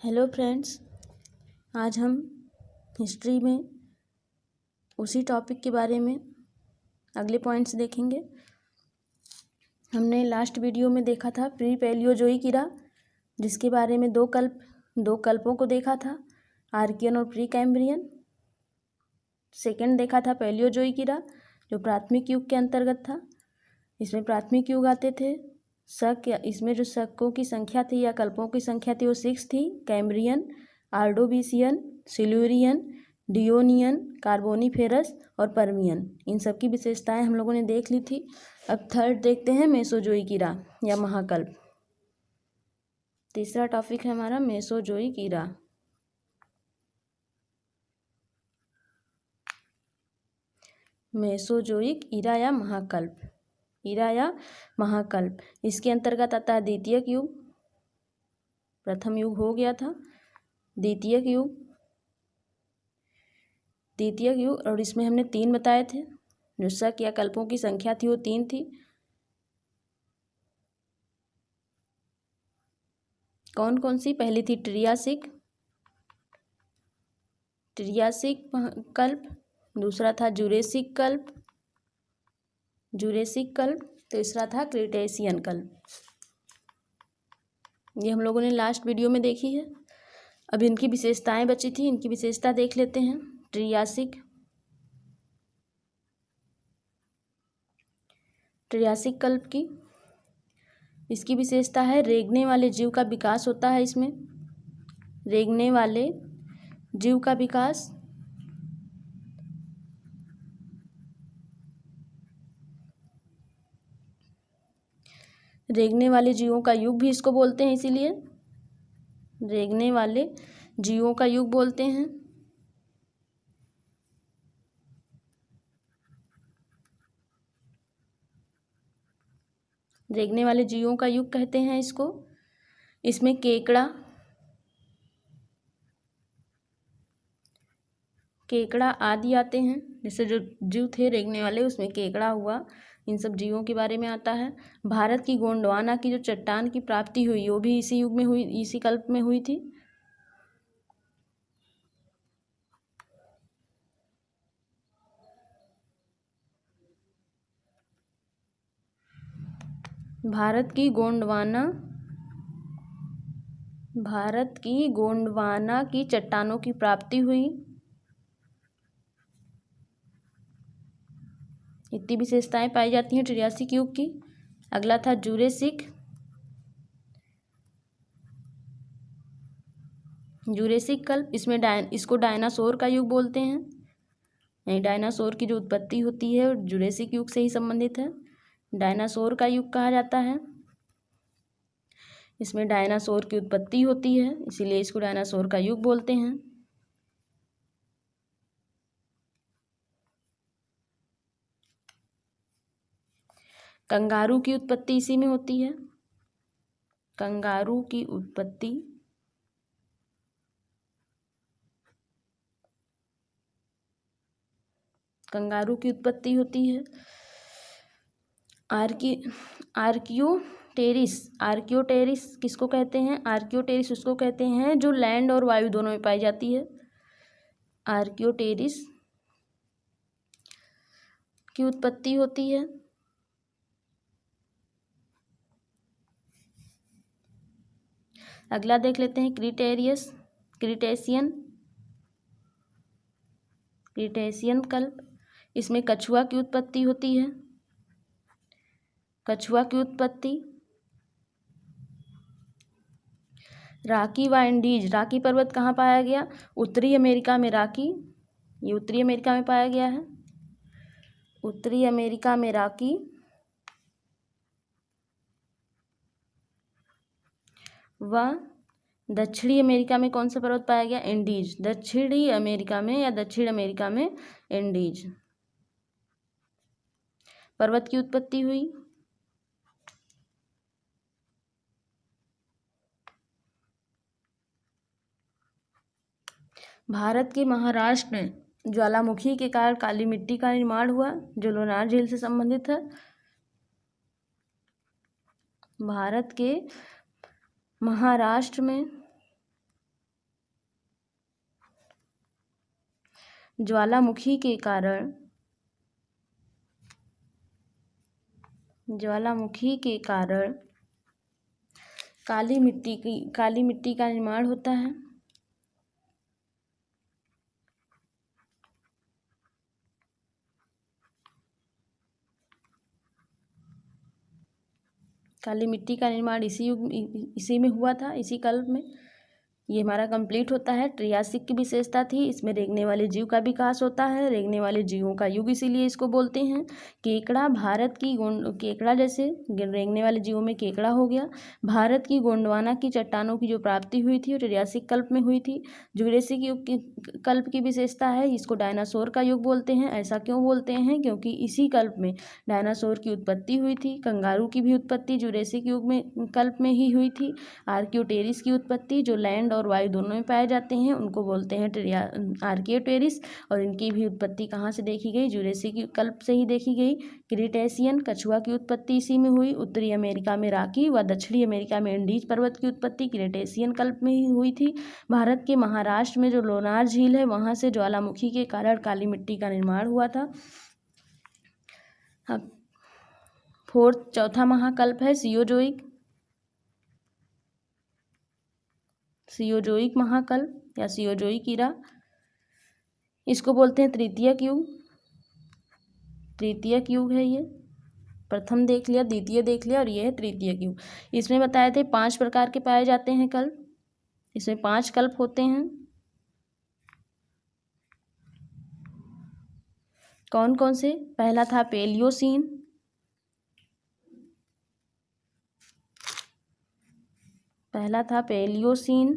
Hello friends, आज हम history में उसी टॉपिक के बारे में अगले पॉइंट्स देखेंगे। हमने लास्ट वीडियो में देखा था प्री पैलियोजोइक इरा, जिसके बारे में दो कल्पों को देखा था, आर्कियन और प्री कैम्ब्रियन। सेकंड देखा था पैलियोजोइक इरा, जो प्राथमिक युग के अंतर्गत था। इसमें प्राथमिक युग आते थे शक, या इसमें जो शकों की संख्या थी या कल्पों की संख्या थी वो 6 थी। कैम्ब्रियन, आर्डोविसियन, सिल्यूरियन, डियोनियन, कार्बोनीफेरस और पर्मियन, इन सब की विशेषताएं हम लोगों ने देख ली थी। अब थर्ड देखते हैं मेसोजोइक इरा या महाकल्प। तीसरा टॉपिक है हमारा मेसोजोइक इरा। मेसोजोइक इरा या महाकल्प, इरा या महाकल्प, इसके अंतर्गत आता है द्वितीयक युग। प्रथम युग हो गया था, द्वितीयक युग, और इसमें हमने 3 बताए थे। जो शक या कल्पों की संख्या थी वो 3 थी। कौन कौन सी? पहली थी ट्रियासिक कल्प, दूसरा था जुरेसिक कल्प, तीसरा था क्रिटेशियन कल्प। ये हम लोगों ने लास्ट वीडियो में देखी है। अब इनकी विशेषताएं बची थी, इनकी विशेषता देख लेते हैं। ट्रियासिक कल्प की इसकी विशेषता है रेंगने वाले जीव का विकास होता है। इसमें रेंगने वाले जीव का विकास, रेंगने वाले जीवों का युग भी इसको बोलते हैं, इसीलिए रेंगने वाले जीवों का युग बोलते हैं। रेंगने वाले जीवों का युग कहते हैं इसको। इसमें केकड़ा आदि आते हैं। जैसे जो जीव थे रेंगने वाले, उसमें केकड़ा हुआ, इन सब जीवों के बारे में आता है। भारत की गोंडवाना की जो चट्टान की प्राप्ति हुई वो भी इसी युग में हुई, इसी कल्प में हुई थी। भारत की गोंडवाना की चट्टानों की प्राप्ति हुई। इतनी विशेषताएं पाई जाती हैं ट्रियासिक युग की। अगला था जुरेसिक कल्प। इसमें इसको डायनासोर का युग बोलते हैं। यानी डायनासोर की जो उत्पत्ति होती है जुरेसिक युग से ही संबंधित है, डायनासोर का युग कहा जाता है। इसमें डायनासोर की उत्पत्ति होती है, इसीलिए इसको डायनासोर का युग बोलते हैं। कंगारू की उत्पत्ति इसी में होती है। कंगारू की उत्पत्ति होती है। आर्कियोटेरिस किसको कहते हैं? आर्कियोटेरिस उसको कहते हैं जो लैंड और वायु दोनों में पाई जाती है। आर्कियोटेरिस की उत्पत्ति होती है। अगला देख लेते हैं क्रिटेशियन कल्प। इसमें कछुआ की उत्पत्ति होती है। रॉकी व एंडीज, रॉकी पर्वत कहाँ पाया गया? उत्तरी अमेरिका में रॉकी, ये उत्तरी अमेरिका में पाया गया है। उत्तरी अमेरिका में रॉकी व दक्षिणी अमेरिका में कौन सा पर्वत पाया गया? एंडीज। दक्षिणी अमेरिका में एंडीज पर्वत की उत्पत्ति हुई। भारत के महाराष्ट्र में ज्वालामुखी के कारण काली मिट्टी का निर्माण हुआ, जो लोनार झील से संबंधित है। भारत के महाराष्ट्र में ज्वालामुखी के कारण काली मिट्टी का निर्माण होता है। काली मिट्टी का निर्माण इसी में हुआ था, इसी कल्प में। ये हमारा कंप्लीट होता है। ट्रियासिक की विशेषता थी, इसमें रेंगने वाले जीव का विकास होता है। रेंगने वाले जीवों का युग इसीलिए इसको बोलते हैं। केकड़ा केकड़ा जैसे रेंगने वाले जीवों में केकड़ा हो गया। भारत की गोंडवाना की चट्टानों की जो प्राप्ति हुई थी वो ट्रियासिक कल्प में हुई थी। जुरेसिक युग की कल्प की विशेषता है, इसको डायनासोर का युग बोलते हैं। ऐसा क्यों बोलते हैं? क्योंकि इसी कल्प में डायनासोर की उत्पत्ति हुई थी। कंगारू की भी उत्पत्ति जुरेसिक युग में कल्प में ही हुई थी। आर्कियोटेरिस की उत्पत्ति, जो लैंड और वायु दोनों में पाए जाते हैं, उनको बोलते हैं आर्कियोटेरिस। और इनकी भी उत्पत्ति कहाँ से देखी गई? जुरेसिक कल्प से ही देखी गई। क्रीटेशियन कछुआ की उत्पत्ति इसी में हुई। उत्तरी अमेरिका में रॉकी व दक्षिणी अमेरिका में एंडीज पर्वत की उत्पत्ति क्रीटेशियन कल्प में ही हुई थी। भारत के महाराष्ट्र में जो लोनार झील है, वहाँ से ज्वालामुखी के कारण काली मिट्टी का निर्माण हुआ था। अब चौथा महाकल्प है सियोजोइक महाकल्प या सियोजोइक ईरा। इसको बोलते हैं तृतीयक युग है ये। प्रथम देख लिया, द्वितीय देख लिया और ये है तृतीयक युग। इसमें बताए थे 5 प्रकार के पाए जाते हैं कल्प। इसमें 5 कल्प होते हैं। कौन कौन से? पहला था पेलियोसीन,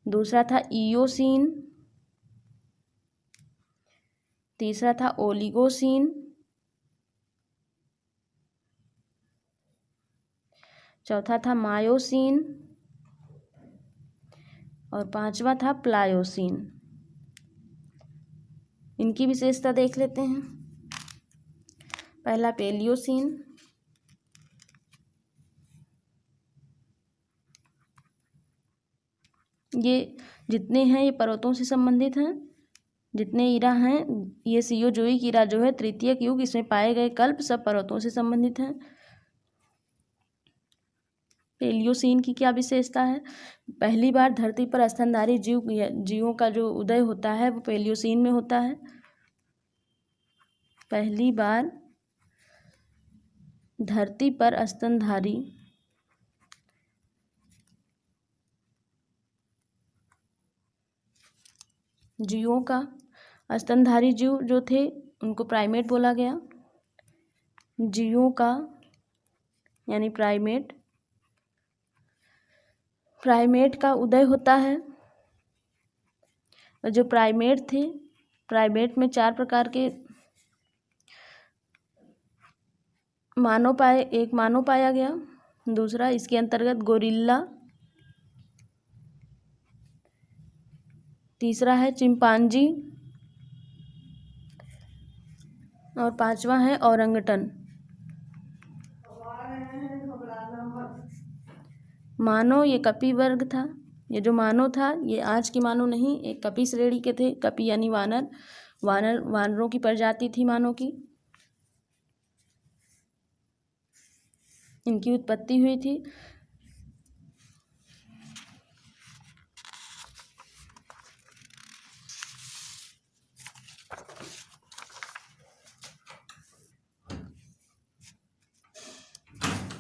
दूसरा था इयोसीन, तीसरा था ओलिगोसीन, चौथा था मायोसीन और 5वां था प्लायोसीन। इनकी विशेषता देख लेते हैं। पहला पेलियोसीन, ये जितने हैं ये पर्वतों से संबंधित हैं। जितने ईरा हैं, ये सियोजोइक ईरा जो है तृतीयक युग, इसमें पाए गए कल्प सब पर्वतों से संबंधित हैं। पेलियोसीन की क्या विशेषता है? पहली बार धरती पर स्तनधारी जीवों का जो उदय होता है वो पेलियोसीन में होता है। पहली बार धरती पर स्तनधारी जीवों का, स्तनधारी जीव जो थे उनको प्राइमेट बोला गया। जीवों का यानी प्राइमेट का उदय होता है। और जो प्राइमेट थे, प्राइमेट में 4 प्रकार के एक मानव पाया गया। दूसरा इसके अंतर्गत गोरिल्ला, तीसरा है चिंपांजी और 5वां है औरंगटन। मानव ये कपि वर्ग था। ये जो मानव था ये आज की मानव नहीं, एक कपि श्रेणी के थे। कपि यानी वानरों की प्रजाति थी मानव की। इनकी उत्पत्ति हुई थी।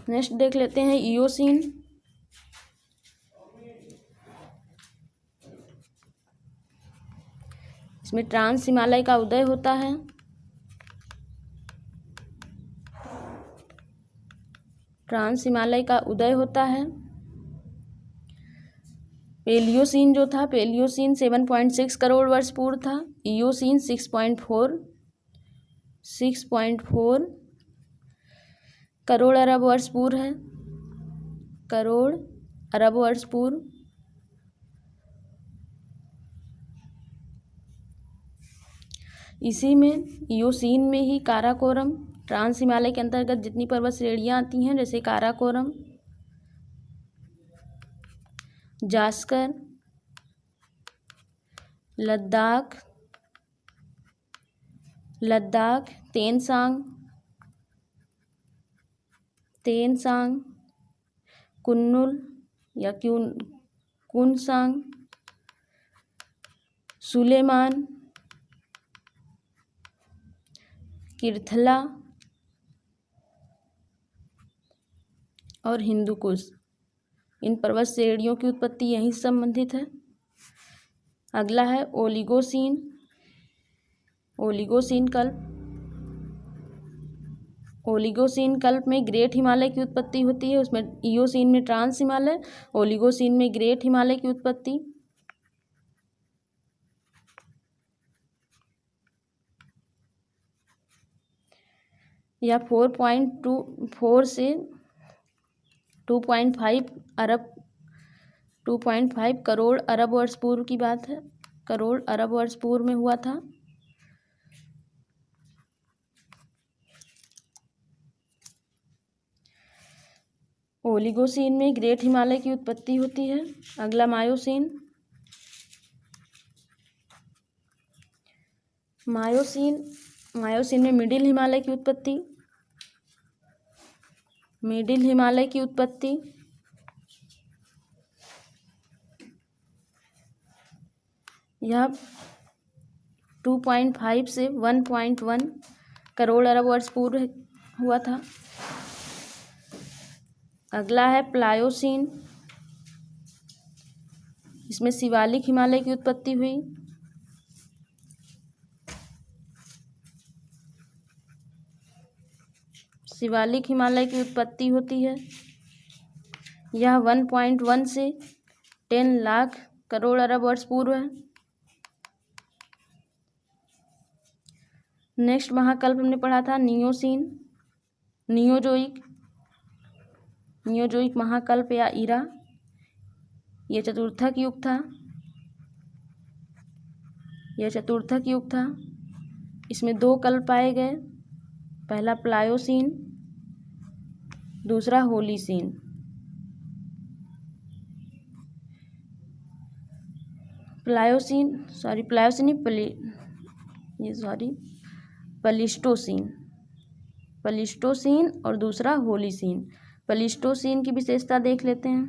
नेक्स्ट देख लेते हैं इयोसीन। इसमें ट्रांस हिमालय का उदय होता है। पेलियोसीन जो था, पेलियोसीन 7.6 करोड़ वर्ष पूर्व था। इयोसीन 6.4 करोड़ अरब वर्ष पूर्व है। इसी में इयोसीन में ही काराकोरम, ट्रांस हिमालय के अंतर्गत जितनी पर्वत श्रेणियाँ आती हैं जैसे काराकोरम, जास्कर, लद्दाख, लद्दाख, तेनसांग, तेनसांग, कुन्नुल या कुनसांग, सुलेमान, किर्थला और हिंदू कुश। इन पर्वत श्रेणियों की उत्पत्ति यहीं से संबंधित है। अगला है ओलिगोसीन, ओलिगोसीन कल्प। ओलिगोसीन कल्प में ग्रेट हिमालय की उत्पत्ति होती है, उसमें इयोसीन में ट्रांस हिमालय, ओलिगोसीन में ग्रेट हिमालय की उत्पत्ति। यह 4.24 से 2.5 करोड़ अरब वर्ष पूर्व की बात है, करोड़ अरब वर्ष पूर्व में हुआ था। ओलिगोसीन में ग्रेट हिमालय की उत्पत्ति होती है। अगला मायोसीन, मायोसीन में मिडिल हिमालय की उत्पत्ति, मिडिल हिमालय की उत्पत्ति। यह 2.5 से 1.1 करोड़ अरब वर्ष पूर्व हुआ था। अगला है प्लायोसीन, इसमें शिवालिक हिमालय की उत्पत्ति हुई। शिवालिक हिमालय की उत्पत्ति होती है। यह 1.1 से 10 लाख करोड़ अरब वर्ष पूर्व है। नेक्स्ट महाकल्प हमने पढ़ा था नियोसीन, नियोजोइक महाकल्प या इरा। यह चतुर्थक युग था, इसमें 2 कल्प पाए गए, पहला प्लायोसीन, दूसरा होलीसीन। प्लिस्टोसीन और दूसरा होलीसीन। प्लिस्टोसीन की विशेषता देख लेते हैं।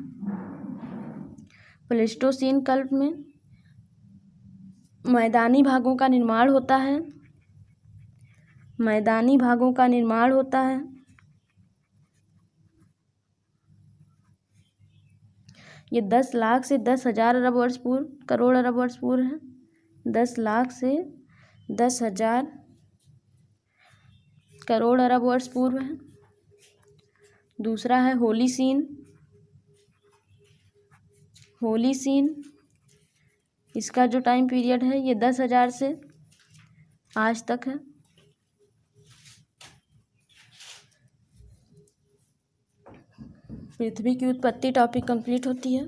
प्लिस्टोसीन कल्प में मैदानी भागों का निर्माण होता है। ये 10 लाख से 10,000 करोड़ अरब वर्ष पूर्व है। 10 लाख से 10,000 करोड़ अरब वर्ष पूर्व है। दूसरा है होलीसीन, इसका जो टाइम पीरियड है ये 10,000 से आज तक है। पृथ्वी की उत्पत्ति टॉपिक कंप्लीट होती है।